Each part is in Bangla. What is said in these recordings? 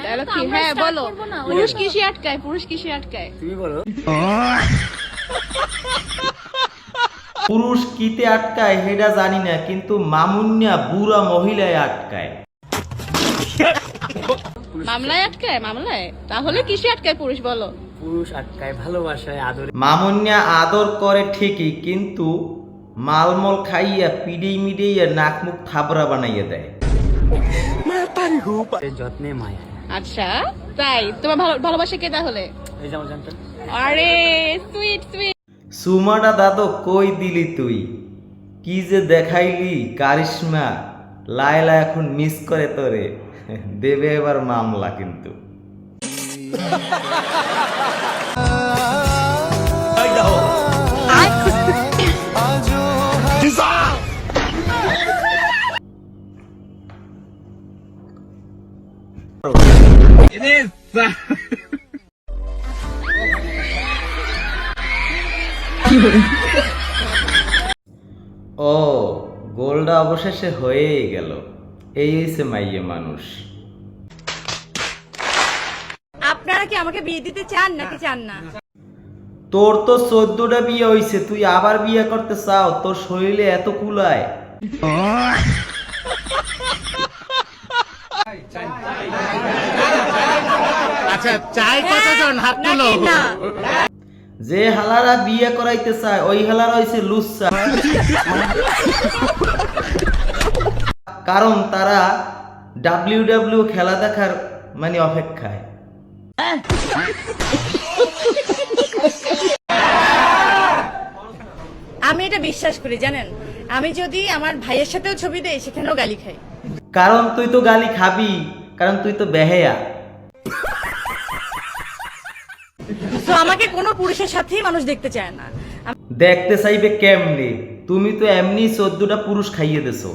ডায়লগ কি? হ্যাঁ বলো। পুরুষ কিসে আটকায়? পুরুষ কিসে আটকায়? তুমি বলো। পুরুষ কিতে আটকায় হেডা জানি না, কিন্তু মামুন্যা বুড়া মহিলায় আটকায়। মামলায় আটকায়? মামলায়? তাহলে কিসে আটকায় পুরুষ বলো? পুরুষ আটকায় ভালোবাসায়, আদরে। মামুন্যা আদর করে ঠিকই, কিন্তু মালমল খাইয়া পিডেই মিডেইয়া নাক মুখ থাবড়া বানাইয়া দেয়। যত্নে মায়া। আচ্ছা তাই? তোমার ভালোবাসা কে তাহলে? এই যে আমার জানতো। আরে সুইট সুইট। সুমাটা দাদো কই দিলি তুই? কি যে দেখাইলি কারিশমা। লায়লা এখন মিস করে তোরে, দেবে এবার মামলা কিন্তু। ও গোলটা অবশেষে হয়েই গেল। এই হইছে মাইয়ে মানুষ। আপনারা কি আমাকে বিয়ে দিতে চান নাকি চান না? তোর তো 14টা বিয়ে হইছে, তুই আবার বিয়ে করতে চাও? তোর শরীরে এত কুলায়? আচ্ছা চাই কতজন হাত তুলো। নাকি না? যে হালারা বিয়ে করাইতে চায় ওই হালারা হইছে লুচ্চা। কারণ তারা ডাব্লিউডাব্লিউ খেলা দেখার মানে অপেক্ষায়। আমি এটা বিশ্বাস করি জানেন, আমি যদি আমার ভাইয়ের সাথেও ছবি দেই সেখানেও গালি খাই। কারণ তুই তো গালি খাবি, কারণ তুই তো বেহেয়া। তো আমাকে কোনো পুরুষের সাথেই মানুষ দেখতে চায় না। দেখতে চাইবে কেমনে? তুমি তো এমনি 14টা পুরুষ খাইয়ে দেছো।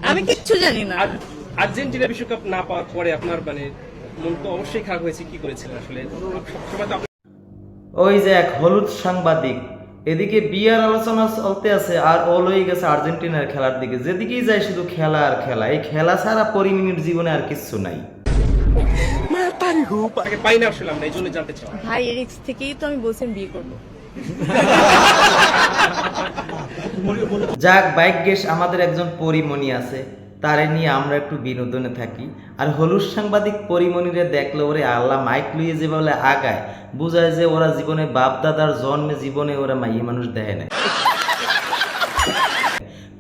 আমি কিচ্ছু জানি না। আর্জেন্টিনা বিশ্বকাপ না পাওয়ার পরে আপনার মানে মন তো অবশ্যই খারাপ হয়েছে, কি করেছিলেন আসলে? সবসময় তো ওই যে এক হলুদ সাংবাদিক, এদিকে বিয়ার আলোচনা চলতে আছে আর ও লই গেছে আর্জেন্টিনার খেলার দিকে। যেদিকেই যায় শুধু খেলা আর খেলা। এই খেলা ছাড়া পরিমিনির জীবনে আর কিচ্ছু নাই। আগে পাই না আসলে, আমরা এই জন্য জানতে চাই। ভাই এর ex থেকেই তো আমি বলছেন বিয়ে করবো। যাক ভাগ্যেশ আমাদের একজন পরিমণি আছে, তারে নিয়ে আমরা একটু বিনোদনে থাকি। আর হলুদ সাংবাদিক পরিমণিরে দেখলে ওরে আল্লাহ মাইক লইয়ে যে বলে আগায়, বুঝায় যে ওরা জীবনে বাপ দাদার জন্মে জীবনে ওরা মাইয়ে মানুষ দেয় না।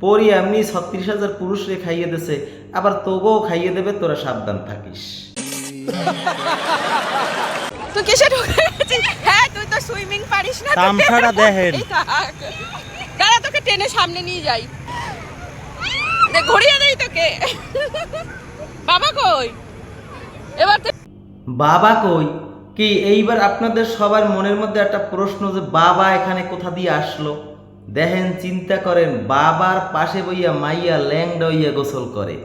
পরি এমনি 36,000 পুরুষরে খাইয়ে দেছে, আবার তোকেও খাইয়ে দেবে, তোরা সাবধান থাকিস। তুই কিসে ঢুকেছিস? হ্যাঁ তুই তো সুইমিং পারিস না। তামছাড়া দেখেন। দাঁড়া তোকে টেনে সামনে নিয়ে যাই, দেখ ঘুরিয়ে দেই তোকে। বাবা কই? এবার বাবা কই? কি এইবার আপনাদের সবার মনের মধ্যে একটা প্রশ্ন যে বাবা এখানে কোথা দিয়ে আসলো? দেখেন চিন্তা করেন, বাবার পাশে বইয়া মাইয়া ল্যাংডা হইয়া গোসল করে।